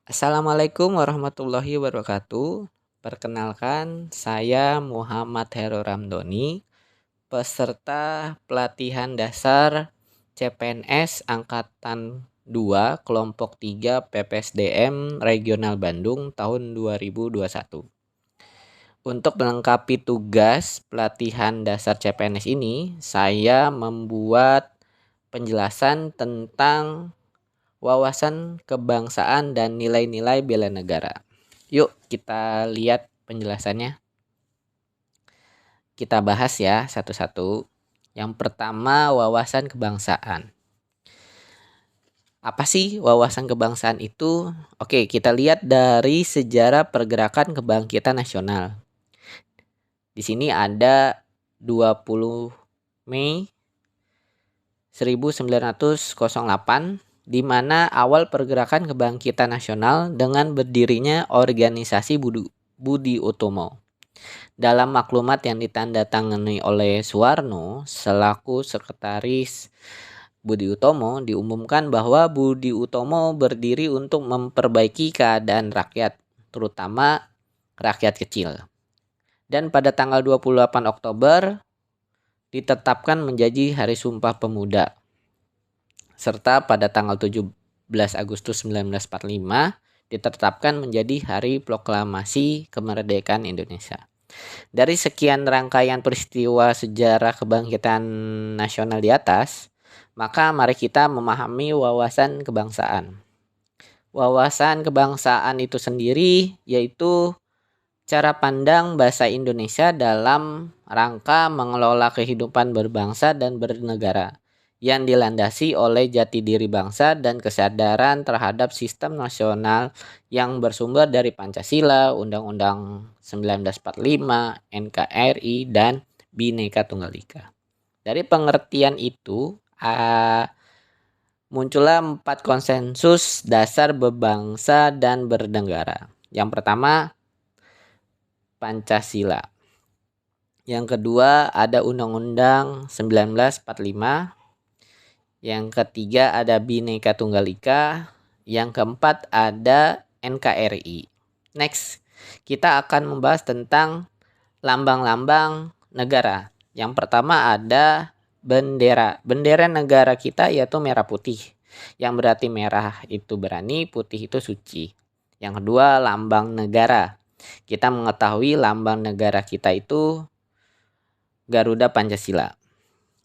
Assalamualaikum warahmatullahi wabarakatuh. Perkenalkan, saya Muhammad Hero Ramdhani, peserta pelatihan dasar CPNS Angkatan 2 Kelompok 3 PPSDM Regional Bandung tahun 2021. Untuk melengkapi tugas pelatihan dasar CPNS ini, saya membuat penjelasan tentang wawasan kebangsaan dan nilai-nilai bela negara. Yuk kita lihat penjelasannya. Kita bahas ya satu-satu. Yang pertama, wawasan kebangsaan. Apa sih wawasan kebangsaan itu? Oke, kita lihat dari sejarah pergerakan kebangkitan nasional. Di sini ada 20 Mei 1908, di mana awal pergerakan kebangkitan nasional dengan berdirinya organisasi Budi Utomo. Dalam maklumat yang ditandatangani oleh Soeharno selaku sekretaris Budi Utomo, diumumkan bahwa Budi Utomo berdiri untuk memperbaiki keadaan rakyat, terutama rakyat kecil. Dan pada tanggal 28 Oktober ditetapkan menjadi Hari Sumpah Pemuda. Serta pada tanggal 17 Agustus 1945 ditetapkan menjadi Hari Proklamasi Kemerdekaan Indonesia. Dari sekian rangkaian peristiwa sejarah kebangkitan nasional di atas, maka mari kita memahami wawasan kebangsaan. Wawasan kebangsaan itu sendiri yaitu cara pandang bahasa Indonesia dalam rangka mengelola kehidupan berbangsa dan bernegara yang dilandasi oleh jati diri bangsa dan kesadaran terhadap sistem nasional yang bersumber dari Pancasila, Undang-Undang 1945, NKRI, dan Bhinneka Tunggal Ika. Dari pengertian itu, muncullah 4 konsensus dasar berbangsa dan bernegara. Yang pertama, Pancasila. Yang kedua ada Undang-Undang 1945. Yang ketiga ada Bhinneka Tunggal Ika. Yang keempat ada NKRI. Next, kita akan membahas tentang lambang-lambang negara. Yang pertama ada bendera. Bendera negara kita yaitu merah putih. Yang berarti merah itu berani, putih itu suci. Yang kedua lambang negara. Kita mengetahui lambang negara kita itu Garuda Pancasila.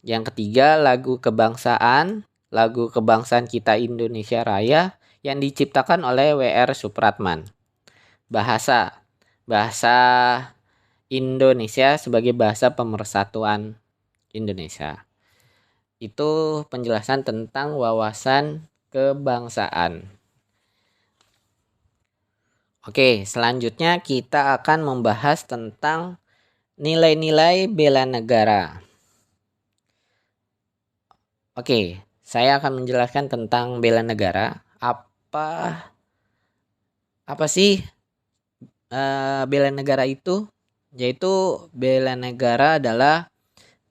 Yang ketiga lagu kebangsaan. Lagu kebangsaan kita Indonesia Raya yang diciptakan oleh W.R. Supratman. Bahasa Indonesia sebagai bahasa pemersatuan Indonesia. Itu penjelasan tentang wawasan kebangsaan. Oke, selanjutnya kita akan membahas tentang nilai-nilai bela negara. Oke, saya akan menjelaskan tentang bela negara. Apa sih bela negara itu? Yaitu bela negara adalah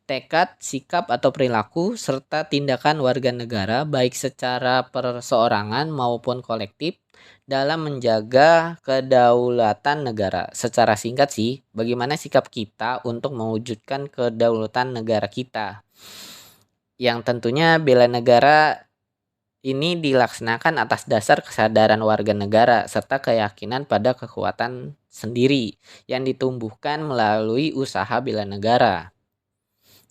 tekad, sikap atau perilaku serta tindakan warga negara baik secara perseorangan maupun kolektif dalam menjaga kedaulatan negara. Secara singkat sih, bagaimana sikap kita untuk mewujudkan kedaulatan negara kita. Yang tentunya bela negara ini dilaksanakan atas dasar kesadaran warga negara serta keyakinan pada kekuatan sendiri yang ditumbuhkan melalui usaha bela negara.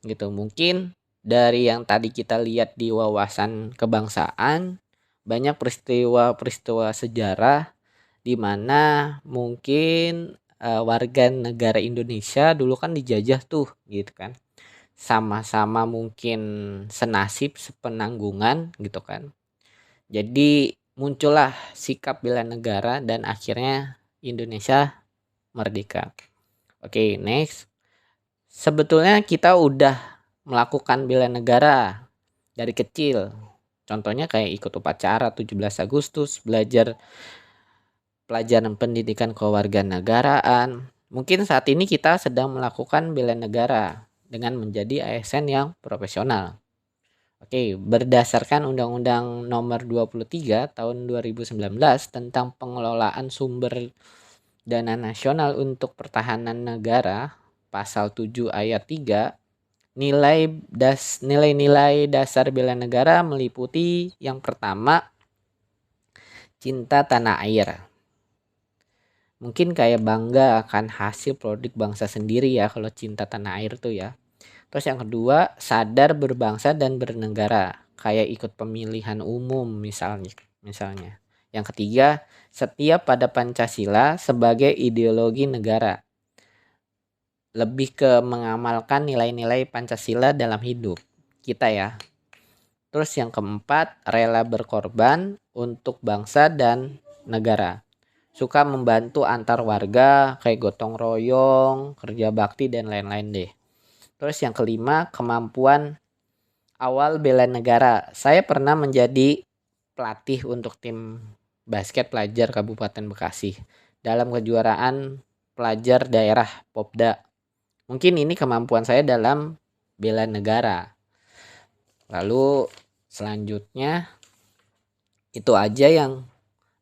Gitu, mungkin dari yang tadi kita lihat di wawasan kebangsaan, banyak peristiwa-peristiwa sejarah di mana mungkin warga negara Indonesia dulu kan dijajah tuh gitu kan. Sama-sama mungkin senasib, sepenanggungan gitu kan. Jadi muncullah sikap bela negara dan akhirnya Indonesia merdeka. Oke, next. Sebetulnya kita udah melakukan bela negara dari kecil. Contohnya kayak ikut upacara 17 Agustus, belajar pelajaran pendidikan kewarganegaraan. Mungkin saat ini kita sedang melakukan bela negara dengan menjadi ASN yang profesional. Oke, berdasarkan Undang-Undang Nomor 23 Tahun 2019 tentang pengelolaan sumber dana nasional untuk pertahanan negara, pasal 7 ayat 3, nilai-nilai dasar bela negara meliputi yang pertama, cinta tanah air. Mungkin kayak bangga akan hasil produk bangsa sendiri ya kalau cinta tanah air tuh ya. Terus yang kedua, sadar berbangsa dan bernegara, kayak ikut pemilihan umum misalnya. Yang ketiga, setia pada Pancasila sebagai ideologi negara. Lebih ke mengamalkan nilai-nilai Pancasila dalam hidup kita ya. Terus yang keempat, rela berkorban untuk bangsa dan negara. Suka membantu antar warga kayak gotong royong, kerja bakti dan lain-lain deh. Terus yang kelima, kemampuan awal bela negara. Saya pernah menjadi pelatih untuk tim basket pelajar Kabupaten Bekasi dalam kejuaraan pelajar daerah Popda. Mungkin ini kemampuan saya dalam bela negara. Lalu selanjutnya itu aja yang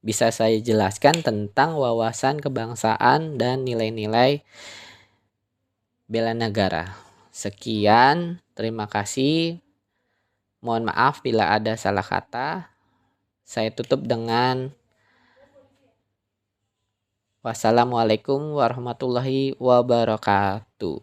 bisa saya jelaskan tentang wawasan kebangsaan dan nilai-nilai bela negara. Sekian, terima kasih. Mohon maaf bila ada salah kata. Saya tutup dengan wassalamualaikum warahmatullahi wabarakatuh.